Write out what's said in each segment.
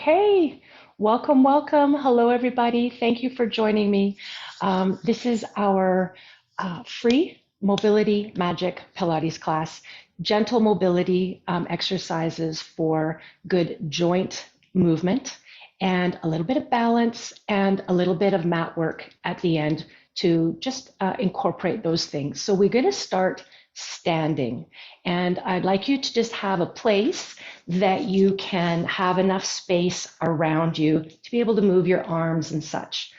Okay, welcome, welcome. Hello, everybody. Thank you for joining me. This is our free mobility magic Pilates class, gentle mobility exercises for good joint movement and a little bit of balance and a little bit of mat work at the end to just incorporate those things. So we're going to start standing, and I'd like you to just have a place that you can have enough space around you to be able to move your arms and such.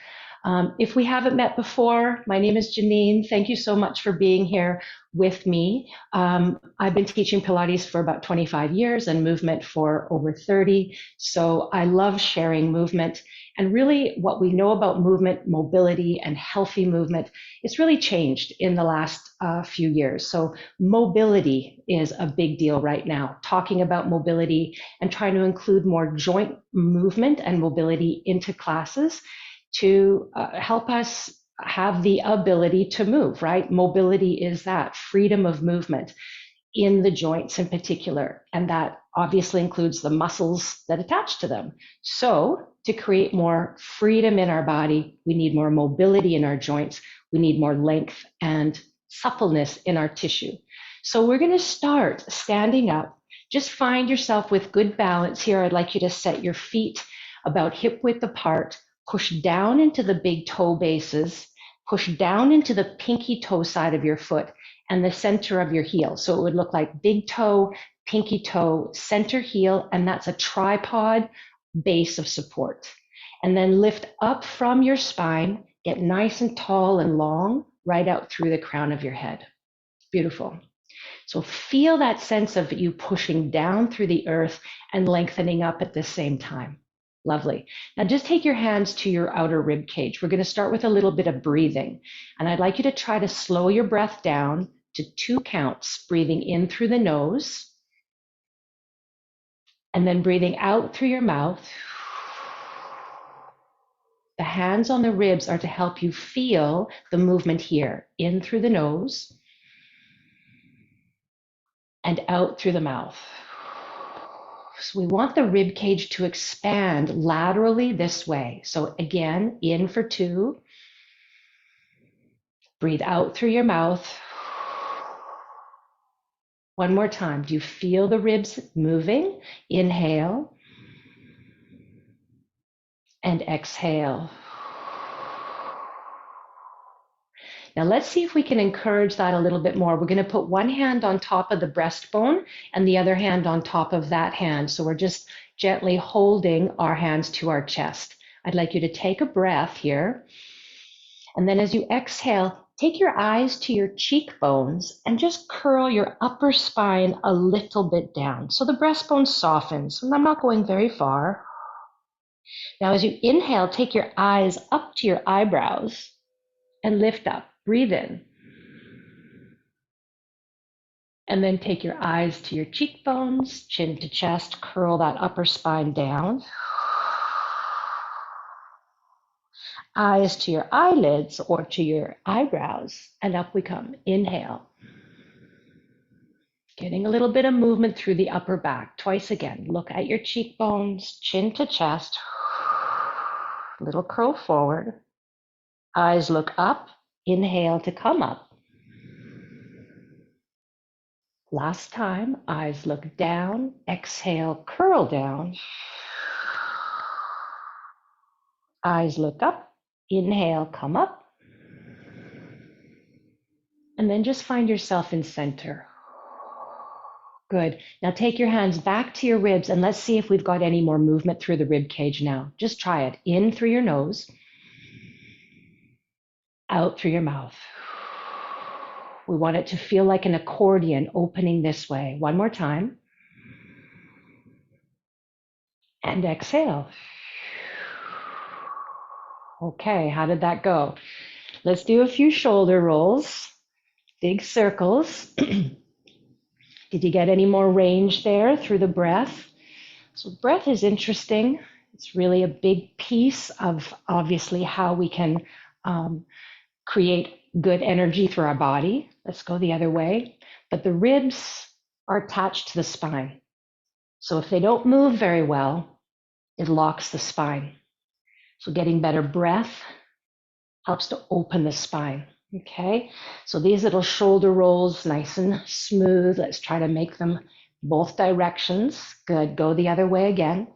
If we haven't met before, my name is Janine. Thank you so much for being here with me. I've been teaching Pilates for about 25 years and movement for over 30. So I love sharing movement. And really, what we know about movement, mobility, and healthy movement, it's really changed in the last few years. So mobility is a big deal right now, talking about mobility and trying to include more joint movement and mobility into classes to help us have the ability to move, right? Mobility is that freedom of movement in the joints in particular, and that obviously includes the muscles that attach to them. So to create more freedom in our body, we need more mobility in our joints, we need more length and suppleness in our tissue. So we're going to start standing up. Just find yourself with good balance here. I'd like you to set your feet about hip width apart, push down into the big toe bases, push down into the pinky toe side of your foot and the center of your heel. So it would look like big toe, pinky toe, center heel, and that's a tripod base of support. And then lift up from your spine, get nice and tall and long, right out through the crown of your head. Beautiful. So feel that sense of you pushing down through the earth and lengthening up at the same time. Lovely. Now just take your hands to your outer rib cage. We're going to start with a little bit of breathing. And I'd like you to try to slow your breath down to 2 counts, breathing in through the nose and then breathing out through your mouth. The hands on the ribs are to help you feel the movement here, in through the nose and out through the mouth. So we want the rib cage to expand laterally this way. So again, in for 2. Breathe out through your mouth. One more time. Do you feel the ribs moving? Inhale and exhale. Now let's see if we can encourage that a little bit more. We're going to put one hand on top of the breastbone and the other hand on top of that hand. So we're just gently holding our hands to our chest. I'd like you to take a breath here. And then as you exhale, take your eyes to your cheekbones and just curl your upper spine a little bit down. So the breastbone softens. And I'm not going very far. Now as you inhale, take your eyes up to your eyebrows and lift up. Breathe in. And then take your eyes to your cheekbones, chin to chest, curl that upper spine down. Eyes to your eyelids or to your eyebrows, and up we come. Inhale. Getting a little bit of movement through the upper back. Twice again. Look at your cheekbones, chin to chest. Little curl forward. Eyes look up. Inhale to come up. Last time, eyes look down. Exhale, curl down. Eyes look up. Inhale, come up. And then just find yourself in center. Good. Now take your hands back to your ribs and let's see if we've got any more movement through the rib cage now. Just try it. In through your nose, out through your mouth. We want it to feel like an accordion opening this way. One more time. And exhale. Okay, how did that go? Let's do a few shoulder rolls, big circles. Did you get any more range there through the breath? So breath is interesting. It's really a big piece of obviously how we can create good energy through our body. Let's go the other way. But the ribs are attached to the spine. So if they don't move very well, it locks the spine. So getting better breath helps to open the spine. Okay, so these little shoulder rolls, nice and smooth. Let's try to make them both directions. Good. Go the other way again.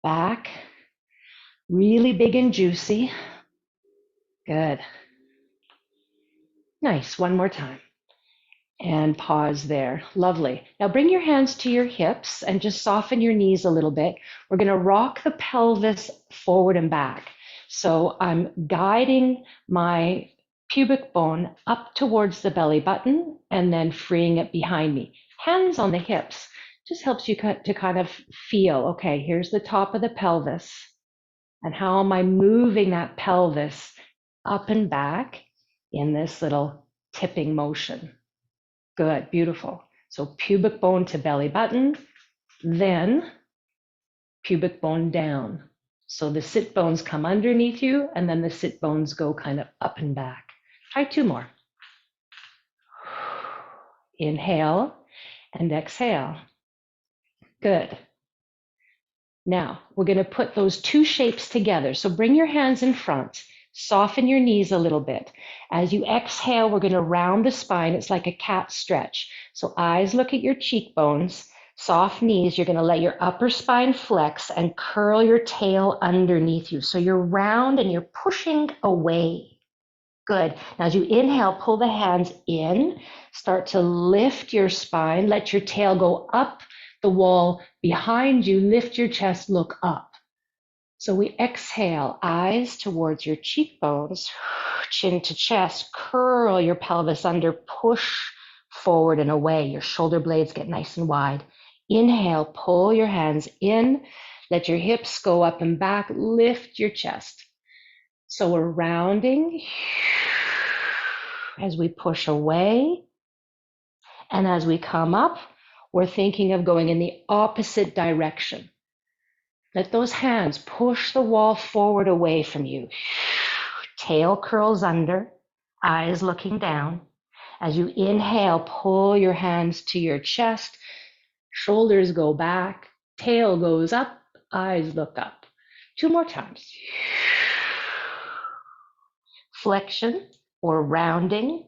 Back. Really big and juicy. Good. Nice. One more time. And pause there. Lovely. Now bring your hands to your hips and just soften your knees a little bit. We're going to rock the pelvis forward and back. So I'm guiding my pubic bone up towards the belly button and then freeing it behind me. Hands on the hips just helps you to kind of feel, okay, here's the top of the pelvis. And how am I moving that pelvis up and back in this little tipping motion? Good, beautiful. So pubic bone to belly button, then pubic bone down. So the sit bones come underneath you, and then the sit bones go kind of up and back. Try two more. Inhale and exhale. Good. Now we're going to put those two shapes together. So bring your hands in front. Soften your knees a little bit. As you exhale, we're going to round the spine. It's like a cat stretch. So eyes look at your cheekbones, soft knees. You're going to let your upper spine flex and curl your tail underneath you. So you're round and you're pushing away. Good. Now as you inhale, pull the hands in. Start to lift your spine. Let your tail go up the wall behind you. Lift your chest, look up. So we exhale, eyes towards your cheekbones, chin to chest, curl your pelvis under, push forward and away. Your shoulder blades get nice and wide. Inhale, pull your hands in, let your hips go up and back, lift your chest. So we're rounding as we push away. And as we come up, we're thinking of going in the opposite direction. Let those hands push the wall forward away from you. Tail curls under, eyes looking down. As you inhale, pull your hands to your chest. Shoulders go back, tail goes up, eyes look up. Two more times. Flexion or rounding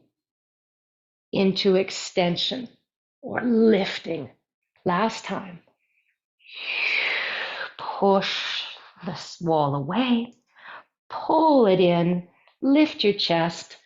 into extension or lifting. Last time. Push this wall away, pull it in, lift your chest,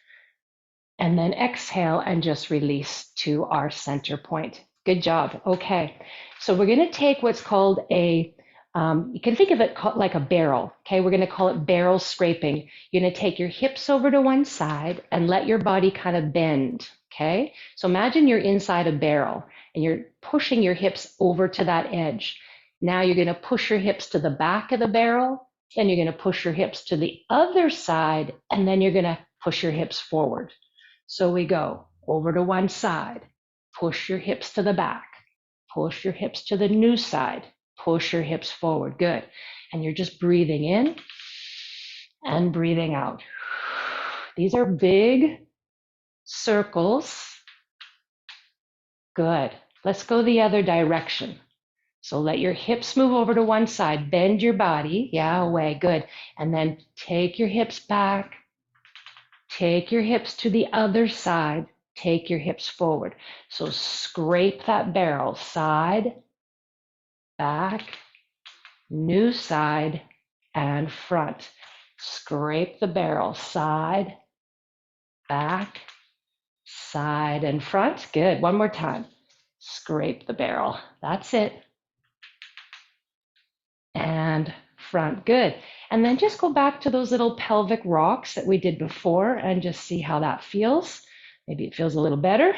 and then exhale and just release to our center point. Good job. Okay, so we're going to take what's called a, you can think of it like a barrel. Okay, we're going to call it barrel scraping. You're going to take your hips over to one side and let your body kind of bend. Okay, so imagine you're inside a barrel and you're pushing your hips over to that edge. Now you're going to push your hips to the back of the barrel, then you're going to push your hips to the other side, and then you're going to push your hips forward. So we go over to one side, push your hips to the back, push your hips to the new side, push your hips forward. Good. And you're just breathing in and breathing out. These are big circles. Good. Let's go the other direction. So let your hips move over to one side, bend your body, yeah, away, good. And then take your hips back, take your hips to the other side, take your hips forward. So scrape that barrel, side, back, new side, and front. Scrape the barrel, side, back, side, and front. Good, one more time. Scrape the barrel, that's it. And front, good. And then just go back to those little pelvic rocks that we did before and just see how that feels. Maybe it feels a little better.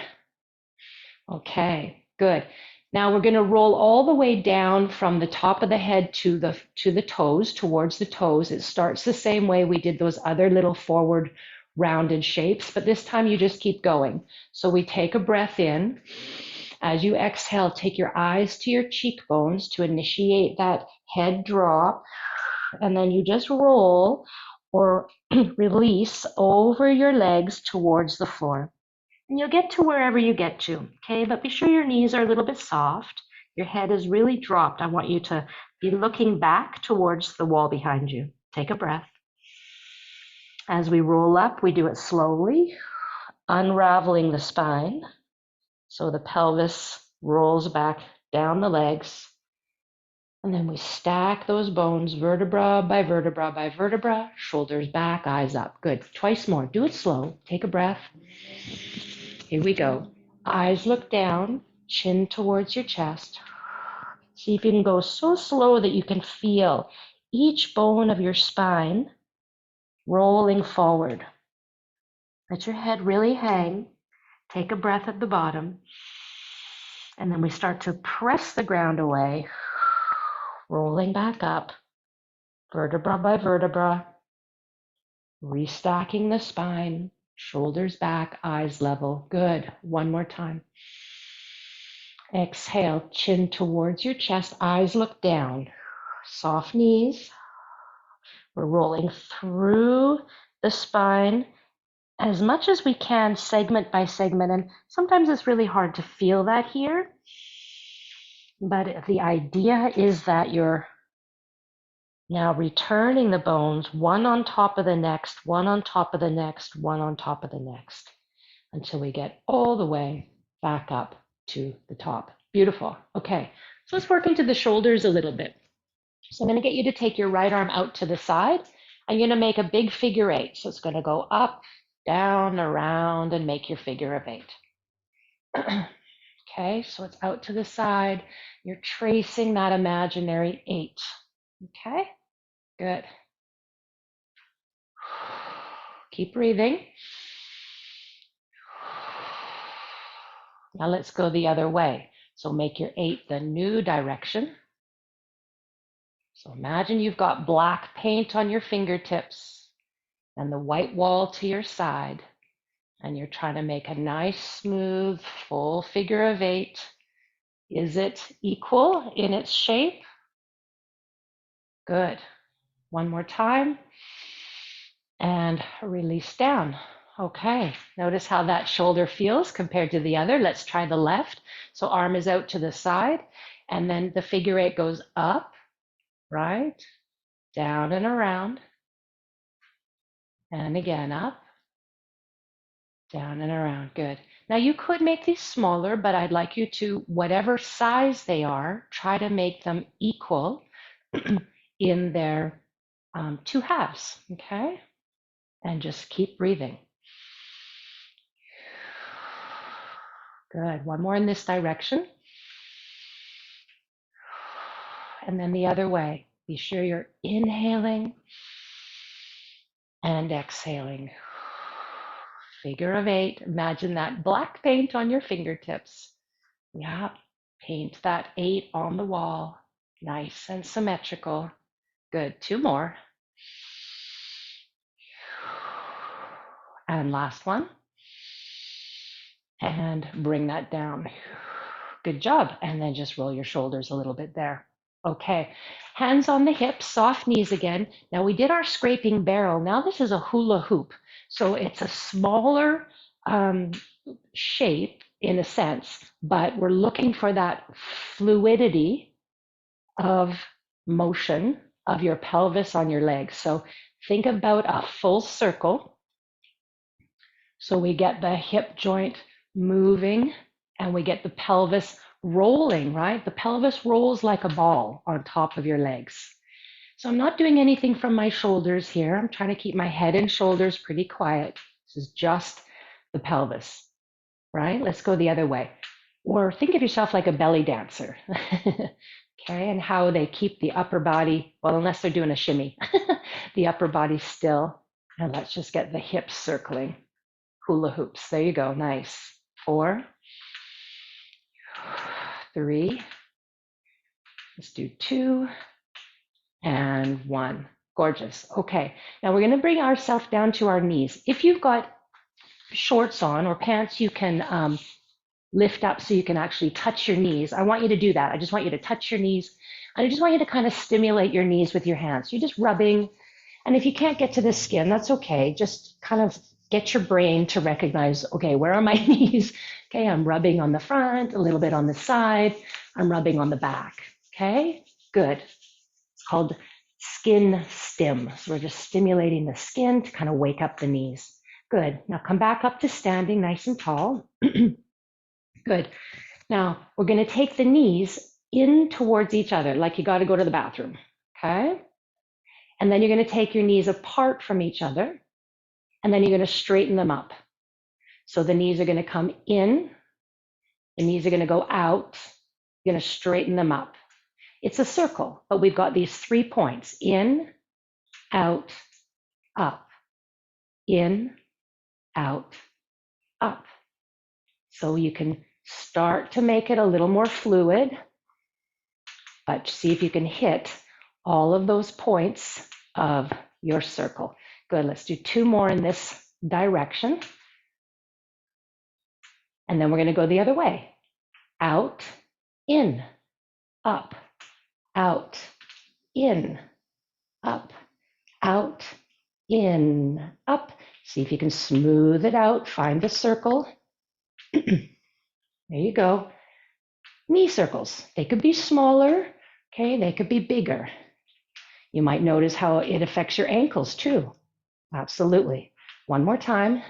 Okay, good. Now we're going to roll all the way down from the top of the head to the toes, towards the toes. It starts the same way we did those other little forward rounded shapes, but this time you just keep going. So we take a breath in. As you exhale, take your eyes to your cheekbones to initiate that head drop, and then you just roll or release over your legs towards the floor. And you'll get to wherever you get to, okay? But be sure your knees are a little bit soft. Your head is really dropped. I want you to be looking back towards the wall behind you. Take a breath. As we roll up, we do it slowly, unraveling the spine. So the pelvis rolls back down the legs. And then we stack those bones, vertebra by vertebra by vertebra, shoulders back, eyes up. Good. Twice more. Do it slow. Take a breath. Here we go. Eyes look down, chin towards your chest. See if you can go so slow that you can feel each bone of your spine rolling forward. Let your head really hang. Take a breath at the bottom. And then we start to press the ground away, rolling back up, vertebra by vertebra, restacking the spine, shoulders back, eyes level. Good. One more time. Exhale, chin towards your chest, eyes look down, soft knees. We're rolling through the spine as much as we can, segment by segment. And sometimes it's really hard to feel that here. But the idea is that you're now returning the bones one on top of the next, one on top of the next, one on top of the next, until we get all the way back up to the top. Beautiful. Okay, so let's work into the shoulders a little bit. So I'm going to get you to take your right arm out to the side. I'm going to make a big figure eight. So it's going to go up, down, around, and make your figure of eight. Okay, so it's out to the side. You're tracing that imaginary eight. Okay, good. Keep breathing. Now let's go the other way. So make your eight the new direction. So imagine you've got black paint on your fingertips and the white wall to your side, and you're trying to make a nice, smooth, full figure of eight. Is it equal in its shape? Good. One more time. And release down. Okay, notice how that shoulder feels compared to the other. Let's try the left. So arm is out to the side, and then the figure eight goes up, right, down and around, and again up, down and around. Good. Now you could make these smaller, but I'd like you to, whatever size they are, try to make them equal in their two halves, okay? And just keep breathing. Good. One more in this direction. And then the other way. Be sure you're inhaling and exhaling. Figure of eight. Imagine that black paint on your fingertips. Yeah. Paint that eight on the wall. Nice and symmetrical. Good. Two more. And last one. And bring that down. Good job. And then just roll your shoulders a little bit there. Okay, hands on the hips, soft knees again. Now we did our scraping barrel. Now this is a hula hoop. So it's a smaller shape in a sense, but we're looking for that fluidity of motion of your pelvis on your legs. So think about a full circle. So we get the hip joint moving and we get the pelvis rolling, right? The pelvis rolls like a ball on top of your legs. So I'm not doing anything from my shoulders here. I'm trying to keep my head and shoulders pretty quiet. This is just the pelvis, right? Let's go the other way. Or think of yourself like a belly dancer, okay? And how they keep the upper body, well, unless they're doing a shimmy, the upper body still. And let's just get the hips circling. Hula hoops. There you go. Nice. 4, 3, let's do 2, and 1. Gorgeous. Okay, now we're going to bring ourselves down to our knees. If you've got shorts on or pants, you can lift up so you can actually touch your knees. I want you to do that. I just want you to touch your knees. And I just want you to kind of stimulate your knees with your hands. You're just rubbing. And if you can't get to the skin, that's okay. Just kind of get your brain to recognize, okay, where are my knees? Okay, I'm rubbing on the front, a little bit on the side. I'm rubbing on the back. Okay, good. It's called skin stim. So we're just stimulating the skin to kind of wake up the knees. Good. Now come back up to standing nice and tall. Good. Now we're going to take the knees in towards each other, like you got to go to the bathroom. Okay. And then you're going to take your knees apart from each other, and then you're going to straighten them up. So the knees are going to come in, the knees are going to go out, you're going to straighten them up. It's a circle, but we've got these 3 points: in, out, up, in, out, up. So you can start to make it a little more fluid, but see if you can hit all of those points of your circle. Good, let's do 2 more in this direction. And then we're going to go the other way. Out, in, up, out, in, up, out, in, up. See if you can smooth it out. Find the circle. There you go. Knee circles. They could be smaller. Okay, they could be bigger. You might notice how it affects your ankles too. Absolutely. One more time.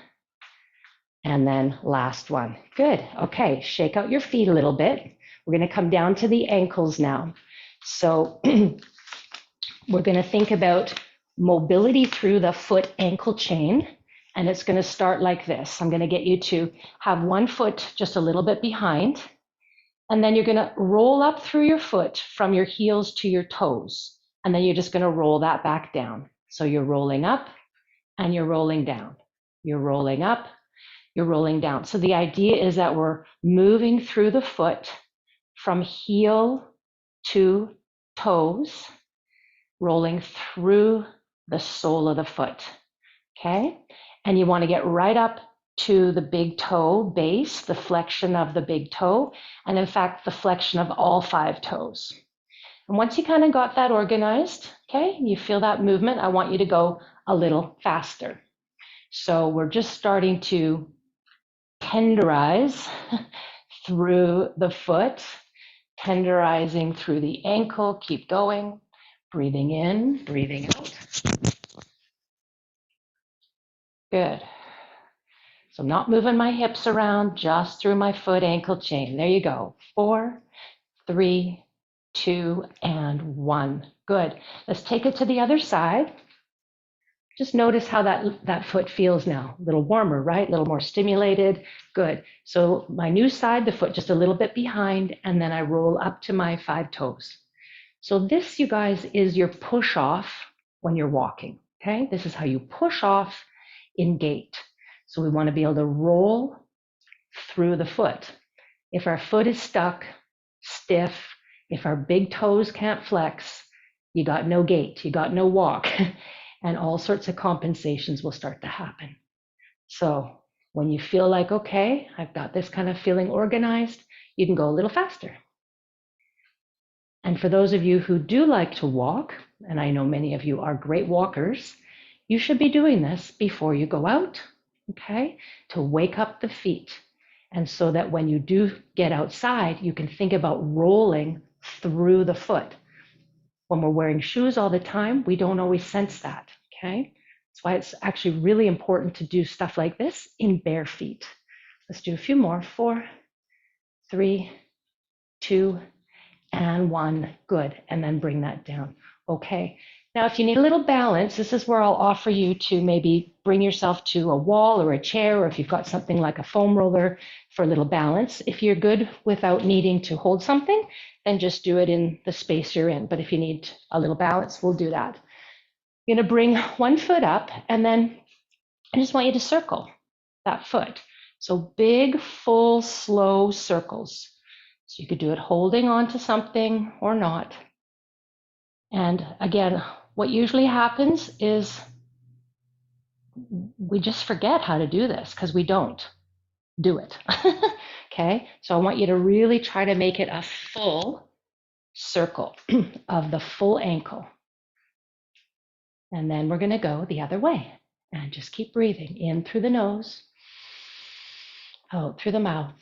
And then last one. Good. Okay, shake out your feet a little bit. We're going to come down to the ankles now. So we're going to think about mobility through the foot ankle chain. And it's going to start like this. I'm going to get you to have one foot just a little bit behind. And then you're going to roll up through your foot from your heels to your toes. And then you're just going to roll that back down. So you're rolling up and you're rolling down. You're rolling up, you're rolling down. So the idea is that we're moving through the foot from heel to toes, rolling through the sole of the foot. Okay? And you want to get right up to the big toe base, the flexion of the big toe, and in fact, the flexion of all 5 toes. And once you kind of got that organized, okay, you feel that movement, I want you to go a little faster. So we're just starting to tenderize through the foot, tenderizing through the ankle. Keep going, breathing in, breathing out. Good. So I'm not moving my hips around, just through my foot ankle chain. There you go. 4, 3, 2, and 1. Good. Let's take it to the other side. Just notice how that foot feels now. A little warmer, right? A little more stimulated. Good. So my new side, the foot just a little bit behind, and then I roll up to my 5 toes. So this, you guys, is your push off when you're walking. Okay? This is how you push off in gait. So we want to be able to roll through the foot. If our foot is stuck, stiff, if our big toes can't flex, you got no gait, you got no walk, and all sorts of compensations will start to happen. So when you feel like, okay, I've got this kind of feeling organized, you can go a little faster. And for those of you who do like to walk, and I know many of you are great walkers, you should be doing this before you go out, okay, to wake up the feet. And so that when you do get outside, you can think about rolling through the foot. When we're wearing shoes all the time, we don't always sense that, okay? That's why it's actually really important to do stuff like this in bare feet. Let's do a few more. 4, 3, 2, and 1. Good. And then bring that down. Okay. Now, if you need a little balance, this is where I'll offer you to maybe bring yourself to a wall or a chair, or if you've got something like a foam roller for a little balance. If you're good without needing to hold something, then just do it in the space you're in. But if you need a little balance, we'll do that. You're going to bring one foot up, and then I just want you to circle that foot. So big, full, slow circles. So you could do it holding on to something or not. And again, what usually happens is we just forget how to do this because we don't do it. Okay, so I want you to really try to make it a full circle of the full ankle. And then we're going to go the other way and just keep breathing in through the nose, out through the mouth.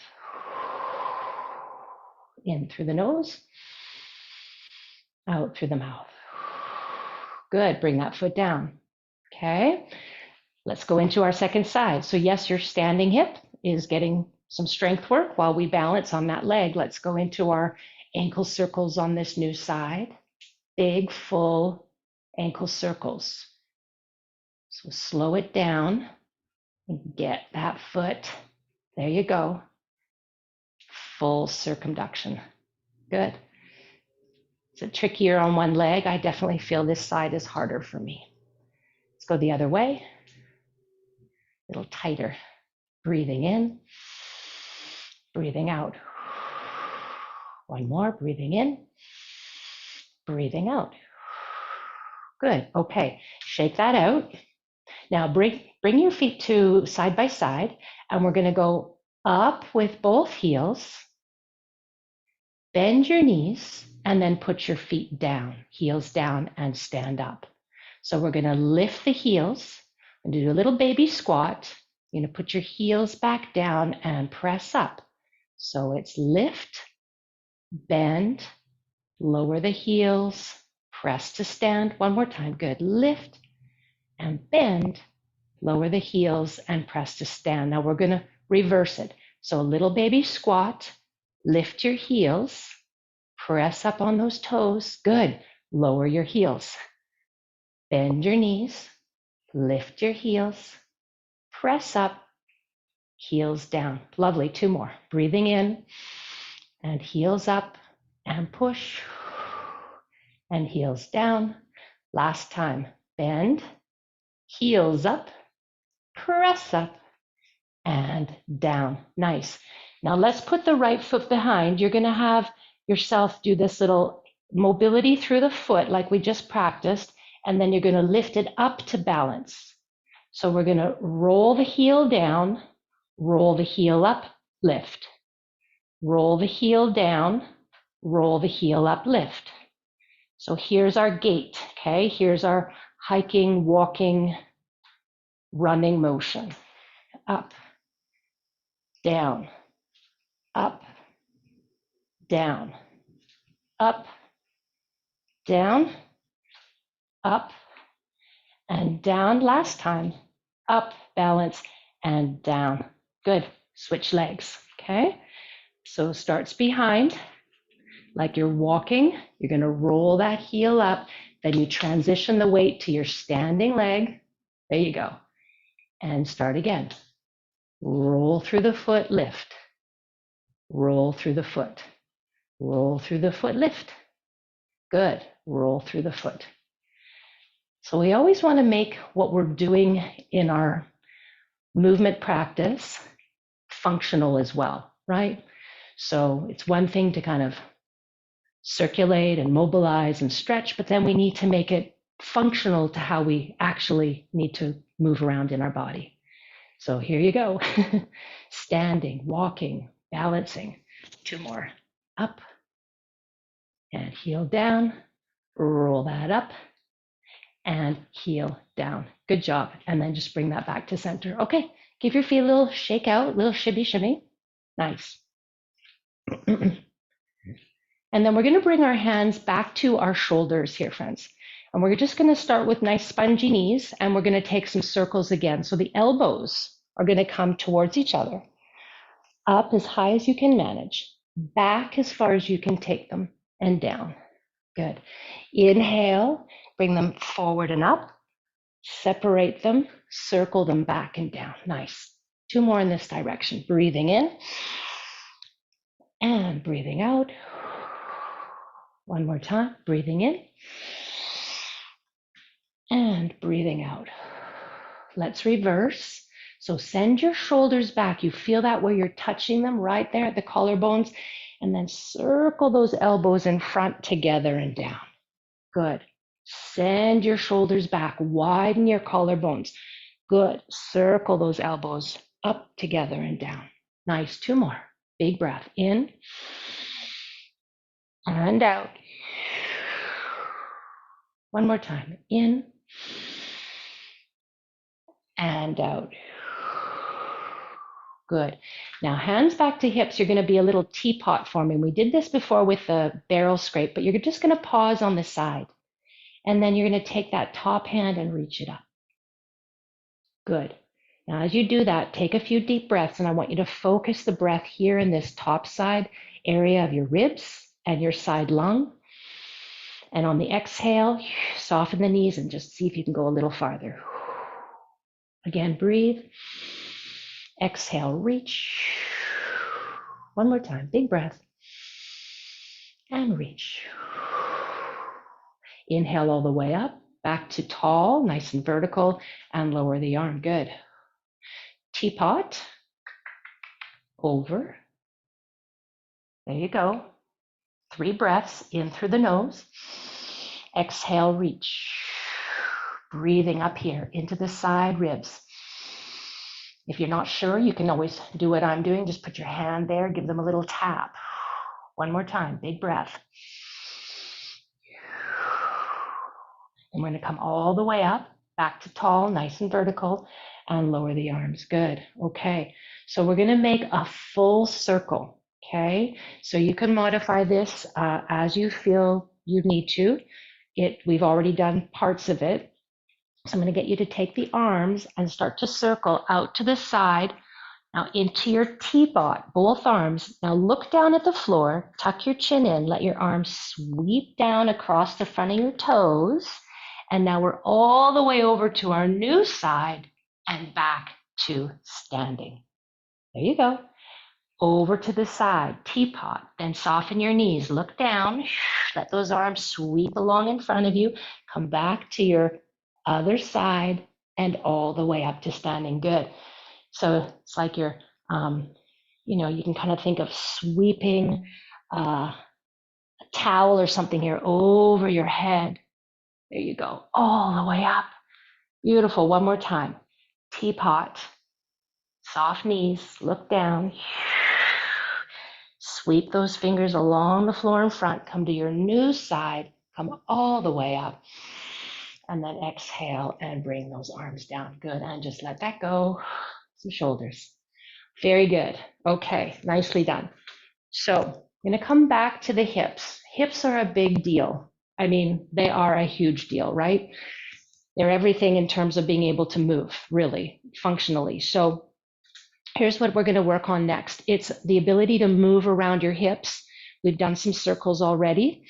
In through the nose, out through the mouth. Good, bring that foot down. Okay, let's go into our second side. So yes, your standing hip is getting some strength work while we balance on that leg. Let's go into our ankle circles on this new side. Big, full ankle circles. So slow it down and get that foot. There you go. Full circumduction. Good. Is it trickier on one leg? I definitely feel this side is harder for me. Let's go the other way. A little tighter. Breathing in, breathing out. One more, breathing in, breathing out. Good, okay, shake that out. Now bring your feet to side by side, and we're gonna go up with both heels, bend your knees, and then put your feet down, heels down, and stand up. So we're gonna lift the heels and do a little baby squat. You're gonna put your heels back down and press up. So it's lift, bend, lower the heels, press to stand. One more time, good. Lift and bend, lower the heels and press to stand. Now we're gonna reverse it. So a little baby squat, lift your heels, press up on those toes, good. Lower your heels, bend your knees, lift your heels, press up, heels down. Lovely, two more. Breathing in and heels up and push and heels down. Last time, bend, heels up, press up and down. Nice. Now let's put the right foot behind. You're gonna have yourself do this little mobility through the foot like we just practiced, and then you're gonna lift it up to balance. So we're gonna roll the heel down, roll the heel up, lift. Roll the heel down, roll the heel up, lift. So here's our gait, okay? Here's our hiking, walking, running motion. Up, down, up, down, up, down, up, and down. Last time, up, balance, and down. Good, switch legs, okay? So starts behind, like you're walking, you're gonna roll that heel up, then you transition the weight to your standing leg. There you go. And start again. Roll through the foot, lift. Roll through the foot. Roll through the foot, lift. Good. Roll through the foot. So we always want to make what we're doing in our movement practice functional as well, right? So it's one thing to kind of circulate and mobilize and stretch, but then we need to make it functional to how we actually need to move around in our body. So here you go. Standing, walking, balancing. Two more. Up and heel down. Roll that up and heel down. Good job. And then just bring that back to center. Okay, give your feet a little shake out, a little shimmy shimmy. Nice. And then we're going to bring our hands back to our shoulders here, friends. And we're just going to start with nice spongy knees, and we're going to take some circles again. So the elbows are going to come towards each other, up as high as you can manage, back as far as you can take them, and down. Good. Inhale, bring them forward and up, separate them, circle them back and down. Nice. Two more in this direction. Breathing in and breathing out. One more time, breathing in and breathing out. Let's reverse. So send your shoulders back. You feel that where you're touching them right there at the collarbones, and then circle those elbows in front together and down. Good. Send your shoulders back. Widen your collarbones. Good. Circle those elbows up together and down. Nice. Two more. Big breath. In and out. One more time. In and out. Good. Now hands back to hips. You're going to be a little teapot forming. We did this before with the barrel scrape, but you're just going to pause on the side. And then you're going to take that top hand and reach it up. Good. Now as you do that, take a few deep breaths, and I want you to focus the breath here in this top side area of your ribs and your side lung. And on the exhale, soften the knees and just see if you can go a little farther. Again, breathe. Exhale, reach. One more time, big breath. And reach. Inhale all the way up, back to tall, nice and vertical, and lower the arm. Good. Teapot. Over. There you go. 3 breaths in through the nose. Exhale, reach. Breathing up here into the side ribs. If you're not sure, you can always do what I'm doing. Just put your hand there, give them a little tap. One more time, big breath. And we're going to come all the way up, back to tall, nice and vertical, and lower the arms. Good. Okay. So we're going to make a full circle. Okay. So you can modify this as you feel you need to. We've already done parts of it. So I'm going to get you to take the arms and start to circle out to the side. Now into your teapot, both arms. Now look down at the floor, tuck your chin in, let your arms sweep down across the front of your toes. And now we're all the way over to our new side and back to standing. There you go. Over to the side, teapot, then soften your knees, look down, let those arms sweep along in front of you, come back to your other side and all the way up to standing. Good. So it's like you're, you can kind of think of sweeping a towel or something here over your head. There you go, all the way up. Beautiful. One more time. Teapot, soft knees, look down. Sweep those fingers along the floor in front. Come to your new side. Come all the way up. And then exhale and bring those arms down. Good. And just let that go. Some shoulders. Very good. Okay. Nicely done. So I'm going to come back to the hips. Hips are a big deal. I mean, they are a huge deal, right? They're everything in terms of being able to move, really, functionally. So here's what we're going to work on next. It's the ability to move around your hips. We've done some circles already.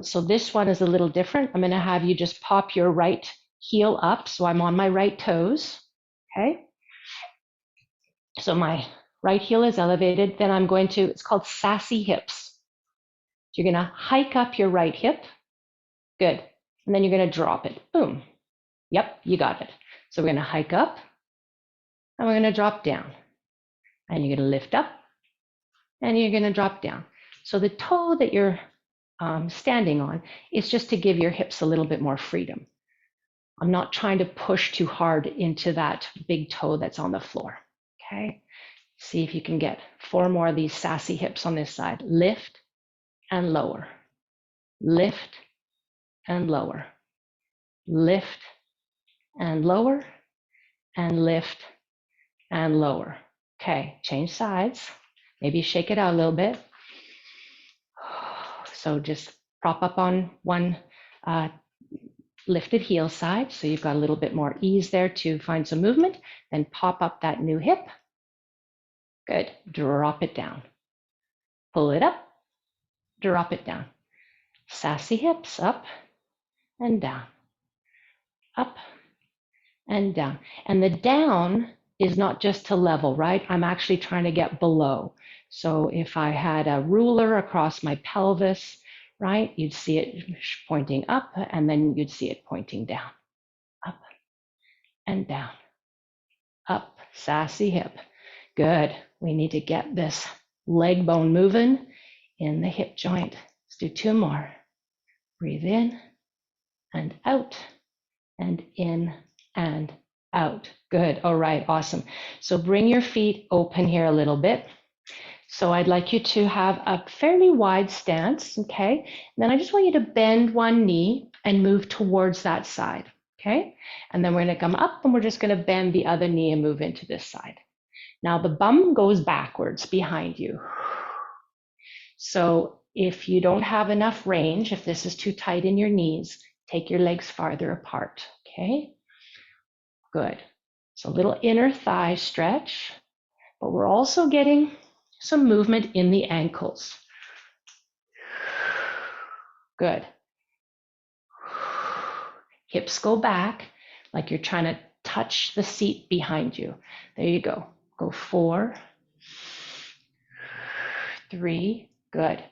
So this one is a little different. I'm going to have you just pop your right heel up. So I'm on my right toes. Okay. So my right heel is elevated. Then I'm going to, it's called sassy hips. You're going to hike up your right hip. Good. And then you're going to drop it. Boom. Yep, you got it. So we're going to hike up and we're going to drop down. And you're going to lift up and you're going to drop down. So the toe that you're standing on is just to give your hips a little bit more freedom. I'm not trying to push too hard into that big toe that's on the floor. Okay. See if you can get 4 more of these sassy hips on this side. Lift and lower. Lift and lower. Lift and lower. And lift and lower. Okay, change sides. Maybe shake it out a little bit. So just prop up on one lifted heel side. So you've got a little bit more ease there to find some movement. Then pop up that new hip. Good. Drop it down. Pull it up. Drop it down. Sassy hips up and down. Up and down. And the down is not just to level, right? I'm actually trying to get below. So if I had a ruler across my pelvis, right, you'd see it pointing up and then you'd see it pointing down. Up and down. Up, sassy hip. Good. We need to get this leg bone moving in the hip joint. Let's do 2 more. Breathe in and out and in and out. Good. All right. Awesome. So bring your feet open here a little bit. So I'd like you to have a fairly wide stance. Okay. And then I just want you to bend one knee and move towards that side. Okay. And then we're going to come up and we're just going to bend the other knee and move into this side. Now the bum goes backwards behind you. So if you don't have enough range, if this is too tight in your knees, take your legs farther apart, okay? Good. So a little inner thigh stretch, but we're also getting some movement in the ankles. Good. Hips go back like you're trying to touch the seat behind you. There you go. Go 4, 3, good.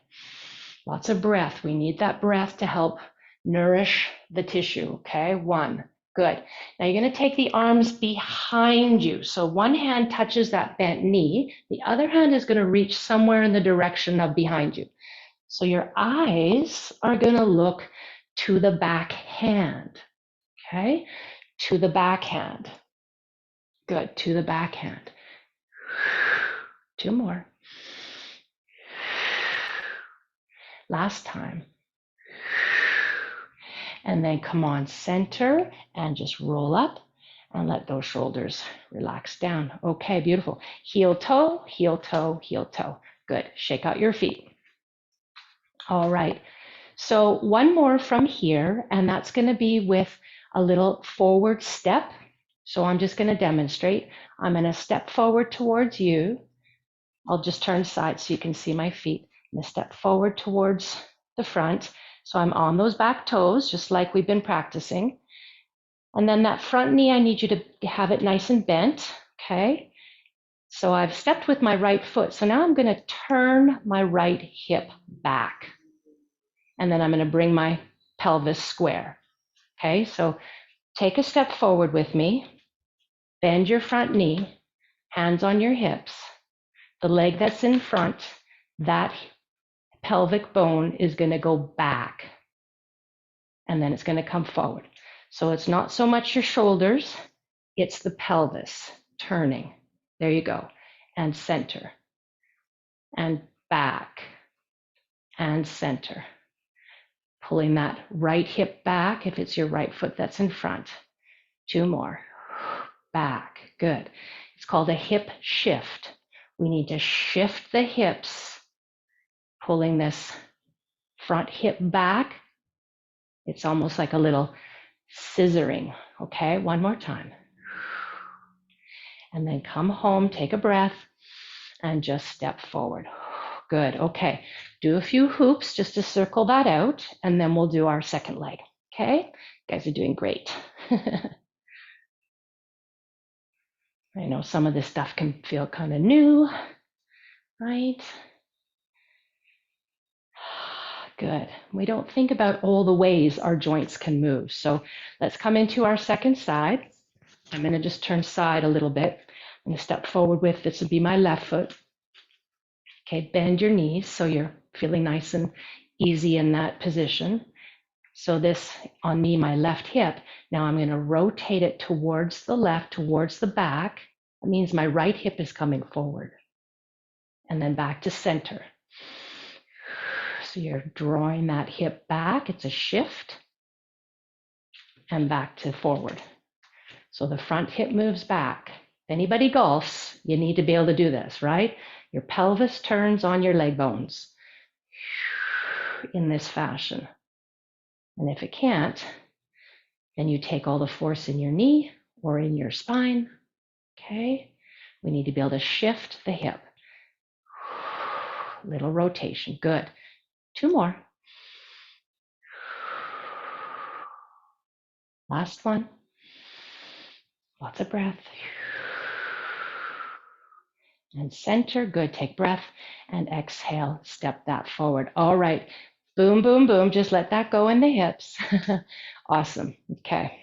Lots of breath. We need that breath to help nourish the tissue, okay? 1, good. Now you're gonna take the arms behind you. So one hand touches that bent knee, the other hand is gonna reach somewhere in the direction of behind you. So your eyes are gonna look to the back hand, okay? To the back hand. Good, to the back hand. 2 more. Last time. And then come on, center and just roll up and let those shoulders relax down. Okay, beautiful. Heel, toe, heel, toe, heel, toe. Good, shake out your feet. All right, so one more from here, and that's gonna be with a little forward step. So I'm just gonna demonstrate. I'm gonna step forward towards you. I'll just turn side so you can see my feet. I'm gonna step forward towards the front. So I'm on those back toes, just like we've been practicing. And then that front knee, I need you to have it nice and bent, okay? So I've stepped with my right foot. So now I'm gonna turn my right hip back. And then I'm gonna bring my pelvis square, okay? So take a step forward with me, bend your front knee, hands on your hips. The leg that's in front, that pelvic bone is gonna go back. And then it's gonna come forward. So it's not so much your shoulders, it's the pelvis turning. There you go. And center. And back. And center. Pulling that right hip back if it's your right foot that's in front. 2 more. Back. Good. It's called a hip shift. We need to shift the hips, pulling this front hip back. It's almost like a little scissoring. Okay, one more time. And then come home, take a breath, and just step forward. Good, okay. Do a few hoops just to circle that out, and then we'll do our second leg, okay? You guys are doing great. I know some of this stuff can feel kind of new, right? Good. We don't think about all the ways our joints can move. So let's come into our second side. I'm going to just turn side a little bit. I'm going to step forward with, this would be my left foot. Okay, bend your knees so you're feeling nice and easy in that position. So this on me, my left hip. Now I'm going to rotate it towards the left, towards the back. That means my right hip is coming forward. And then back to center. So you're drawing that hip back. It's a shift. And back to forward. So the front hip moves back. If anybody golfs, you need to be able to do this, right? Your pelvis turns on your leg bones in this fashion. And if it can't, then you take all the force in your knee or in your spine, okay? We need to be able to shift the hip. Little rotation, good. 2 more. Last one. Lots of breath. And center, good, take breath and exhale, step that forward. All right, boom, boom, boom, just let that go in the hips. Awesome, okay.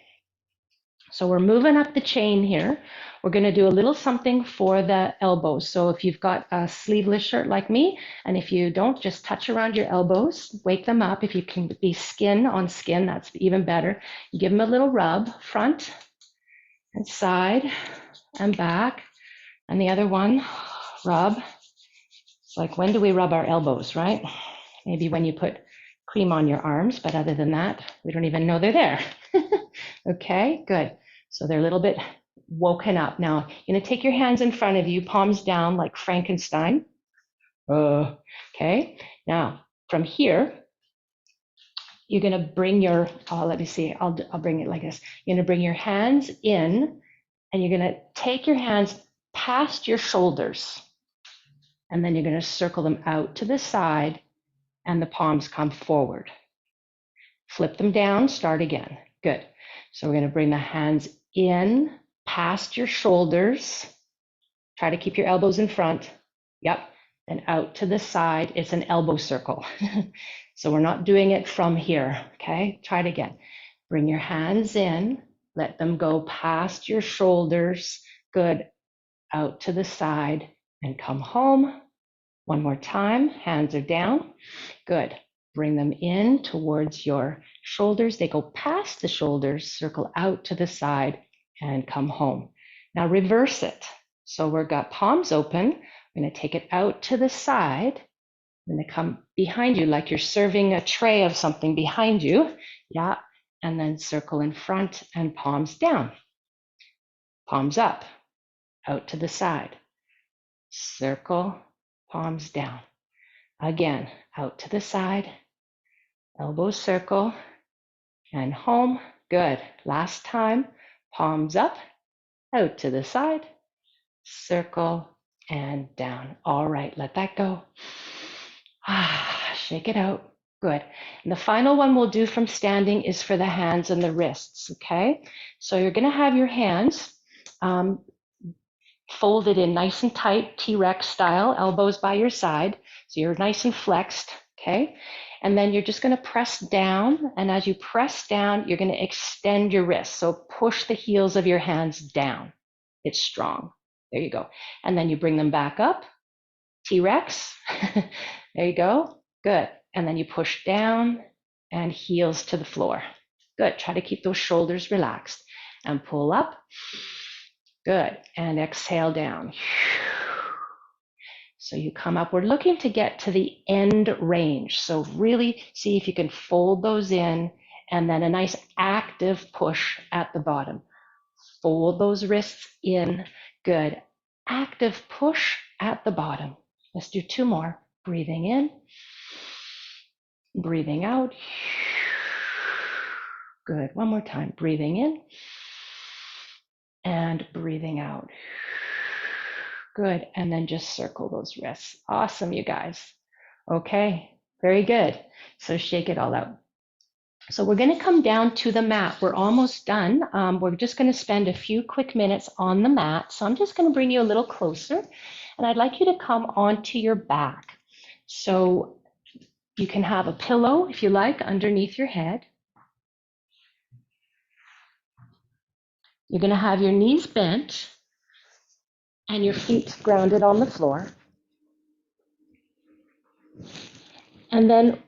So we're moving up the chain here. We're gonna do a little something for the elbows. So if you've got a sleeveless shirt like me, and if you don't, just touch around your elbows, wake them up. If you can be skin on skin, that's even better. You give them a little rub, front and side and back. And the other one, rub. It's like, when do we rub our elbows, right? Maybe when you put cream on your arms, but other than that, we don't even know they're there. Okay, good. So they're a little bit woken up. Now, you're going to take your hands in front of you, palms down like Frankenstein. Okay. Now, from here, you're going to bring your, let me see, I'll bring it like this. You're going to bring your hands in, and you're going to take your hands past your shoulders. And then you're going to circle them out to the side, and the palms come forward. Flip them down, start again. Good. So we're going to bring the hands in past your shoulders. Try to keep your elbows in front. Yep. Then out to the side. It's an elbow circle. So we're not doing it from here. Okay. Try it again. Bring your hands in. Let them go past your shoulders. Good. Out to the side and come home. One more time. Hands are down. Good. Bring them in towards your shoulders. They go past the shoulders, circle out to the side, and come home. Now reverse it. So we've got palms open. We're going to take it out to the side. I'm going to come behind you like you're serving a tray of something behind you. Yeah. And then circle in front and palms down. Palms up, out to the side. Circle, palms down. Again, out to the side. Elbows circle and home. Good. Last time, palms up, out to the side, circle and down. All right, let that go. Shake it out. Good. And the final one we'll do from standing is for the hands and the wrists, okay? So you're going to have your hands folded in nice and tight, T-Rex style, elbows by your side. So you're nice and flexed, okay? And then you're just going to press down. And as you press down, you're going to extend your wrists. So push the heels of your hands down. It's strong. There you go. And then you bring them back up. T-Rex. There you go. Good. And then you push down and heels to the floor. Good. Try to keep those shoulders relaxed and pull up. Good. And exhale down. So you come up. We're looking to get to the end range. So really see if you can fold those in, and then a nice active push at the bottom. Fold those wrists in. Good. Active push at the bottom. Let's do two more. Breathing in, breathing out. Good. One more time. Breathing in and breathing out. Good. And then just circle those wrists. Awesome, you guys. Okay. Very good. So shake it all out. So we're going to come down to the mat. We're almost done. We're just going to spend a few quick minutes on the mat. So I'm just going to bring you a little closer, and I'd like you to come onto your back. So you can have a pillow, if you like, underneath your head. You're going to have your knees bent and your feet grounded on the floor. And then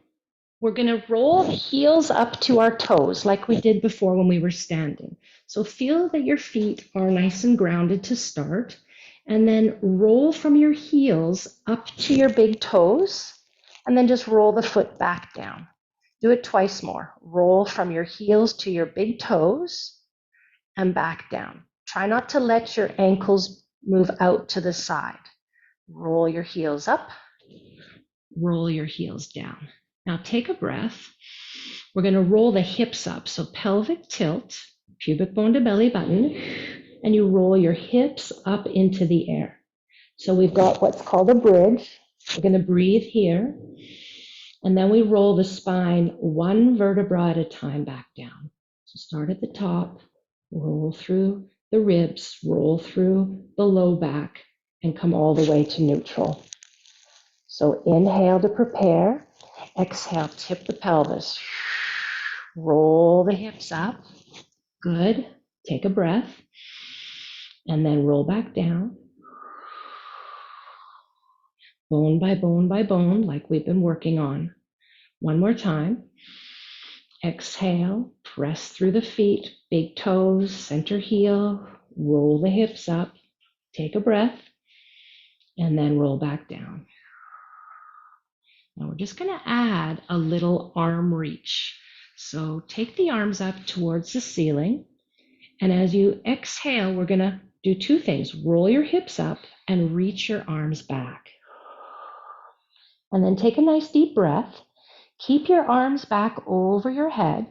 we're going to roll the heels up to our toes like we did before when we were standing. So feel that your feet are nice and grounded to start, and then roll from your heels up to your big toes, and then just roll the foot back down. Do it twice more. Roll from your heels to your big toes and back down. Try not to let your ankles move out to the side. Roll your heels up, roll your heels down. Now take a breath. We're going to roll the hips up. So pelvic tilt, pubic bone to belly button, and you roll your hips up into the air. So we've got what's called a bridge. We're going to breathe here. And then we roll the spine one vertebra at a time back down. So start at the top, roll through the ribs, roll through the low back, and come all the way to neutral. So inhale to prepare. Exhale, tip the pelvis. Roll the hips up. Good. Take a breath. And then roll back down. Bone by bone by bone, like we've been working on. One more time. Exhale, press through the feet, big toes, center heel, roll the hips up, take a breath, and then roll back down. Now we're just going to add a little arm reach. So take the arms up towards the ceiling And as you exhale, we're going to do two things. Roll your hips up and reach your arms back. And then take a nice deep breath. Keep your arms back over your head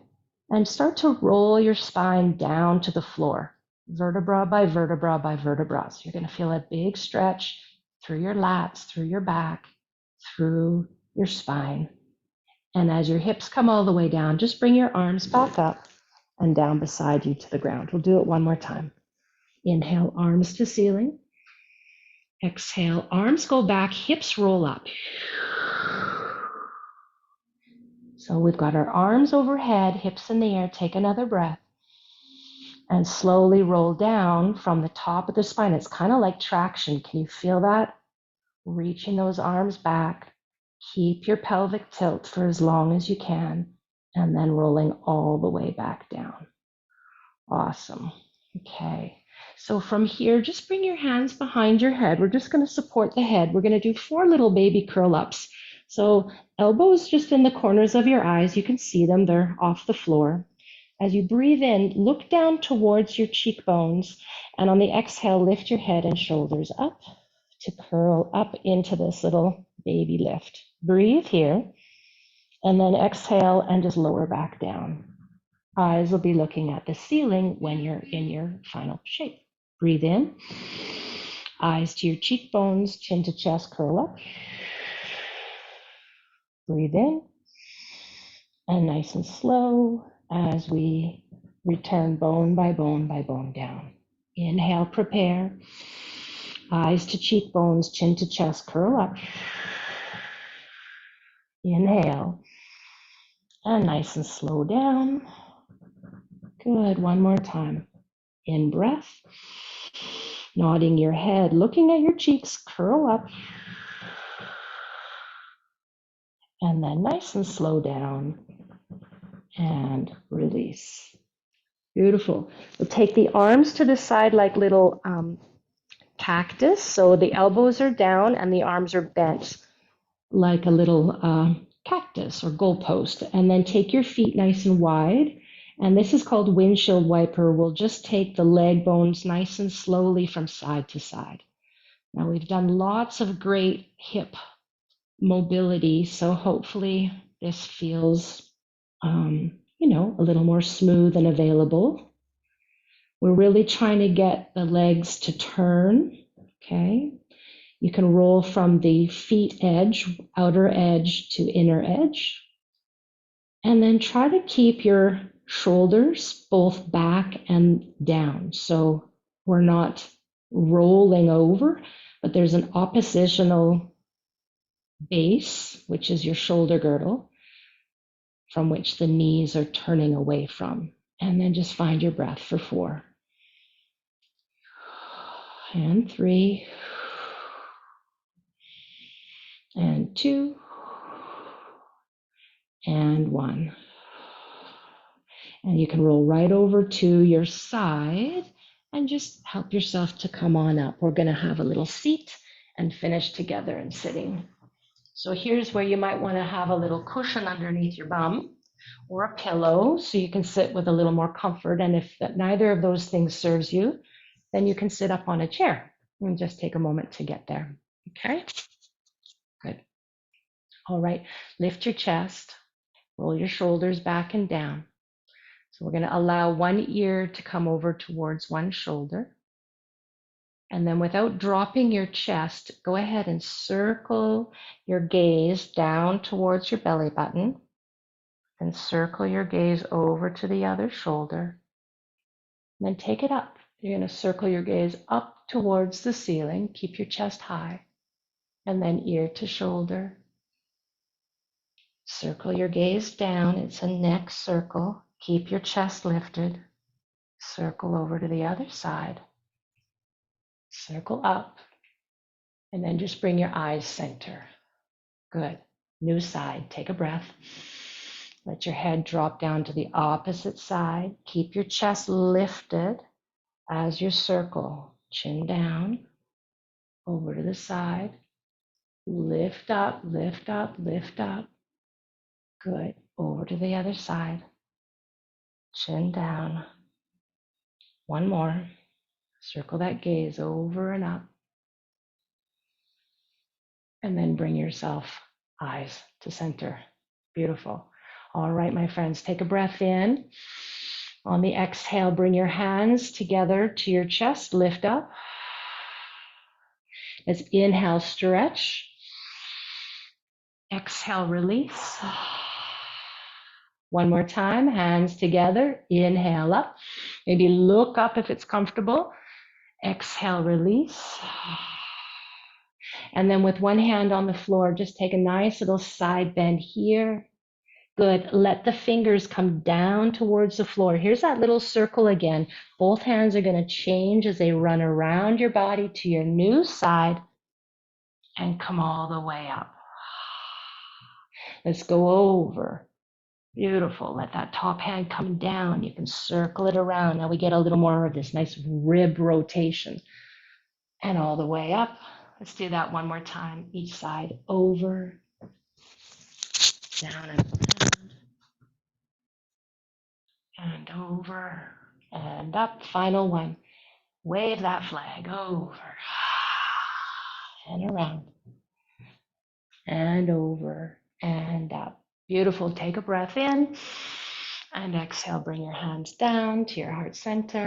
and start to roll your spine down to the floor, vertebra by vertebra by vertebra. So you're going to feel a big stretch through your lats, through your back, through your spine. And as your hips come all the way down, just bring your arms back up and down beside you to the ground. We'll do it one more time. Inhale, arms to ceiling. Exhale, arms go back, hips roll up. So we've got our arms overhead, hips in the air. Take another breath and slowly roll down from the top of the spine. It's kind of like traction. Can you feel that? Reaching those arms back. Keep your pelvic tilt for as long as you can, and then rolling all the way back down. Awesome. Okay. So from here, just bring your hands behind your head. We're just going to support the head. We're going to do 4 little baby curl ups. So elbows just in the corners of your eyes. You can see them. They're off the floor. As you breathe in, look down towards your cheekbones. And on the exhale, lift your head and shoulders up to curl up into this little baby lift. Breathe here. And then exhale and just lower back down. Eyes will be looking at the ceiling when you're in your final shape. Breathe in. Eyes to your cheekbones, chin to chest, curl up. Breathe in. And nice and slow as we return bone by bone by bone down. Inhale, prepare. Eyes to cheekbones, chin to chest, curl up. Inhale. And nice and slow down. Good. One more time. In breath. Nodding your head, looking at your cheeks, curl up. And then nice and slow down and release. Beautiful. We'll take the arms to the side like little cactus. So the elbows are down and the arms are bent like a little cactus or goalpost. And then take your feet nice and wide. And this is called windshield wiper. We'll just take the leg bones nice and slowly from side to side. Now we've done lots of great hip mobility, so hopefully this feels, a little more smooth and available. We're really trying to get the legs to turn, okay? You can roll from the feet edge, outer edge to inner edge. And then try to keep your shoulders both back and down. So we're not rolling over, but there's an oppositional base, which is your shoulder girdle, from which the knees are turning away from. And then just find your breath for 4. And 3. And 2. And 1. And you can roll right over to your side and just help yourself to come on up. We're going to have a little seat and finish together in sitting. So here's where you might want to have a little cushion underneath your bum or a pillow so you can sit with a little more comfort. And if neither of those things serves you, then you can sit up on a chair and just take a moment to get there. Okay, good. All right, lift your chest, roll your shoulders back and down. So we're going to allow one ear to come over towards one shoulder. And then without dropping your chest, go ahead and circle your gaze down towards your belly button. And circle your gaze over to the other shoulder. And then take it up. You're going to circle your gaze up towards the ceiling. Keep your chest high. And then ear to shoulder. Circle your gaze down. It's a neck circle. Keep your chest lifted. Circle over to the other side. Circle up. And then just bring your eyes center. Good. New side. Take a breath. Let your head drop down to the opposite side. Keep your chest lifted as you circle. Chin down. Over to the side. Lift up, lift up, lift up. Good. Over to the other side. Chin down. One more. Circle that gaze over and up. And then bring yourself eyes to center. Beautiful. All right, my friends, take a breath in. On the exhale, bring your hands together to your chest, lift up. As inhale, stretch. Exhale, release. One more time, hands together, inhale up. Maybe look up if it's comfortable. Exhale, release. And then with one hand on the floor, just take a nice little side bend here. Good. Let the fingers come down towards the floor. Here's that little circle again. Both hands are going to change as they run around your body to your new side and come all the way up. Let's go over. Beautiful. Let that top hand come down. You can circle it around. Now we get a little more of this nice rib rotation. And all the way up. Let's do that one more time. Each side. Over, down and over and up. Final one. Wave that flag over and around and over and up. Beautiful. Take a breath in and exhale. Bring your hands down to your heart center.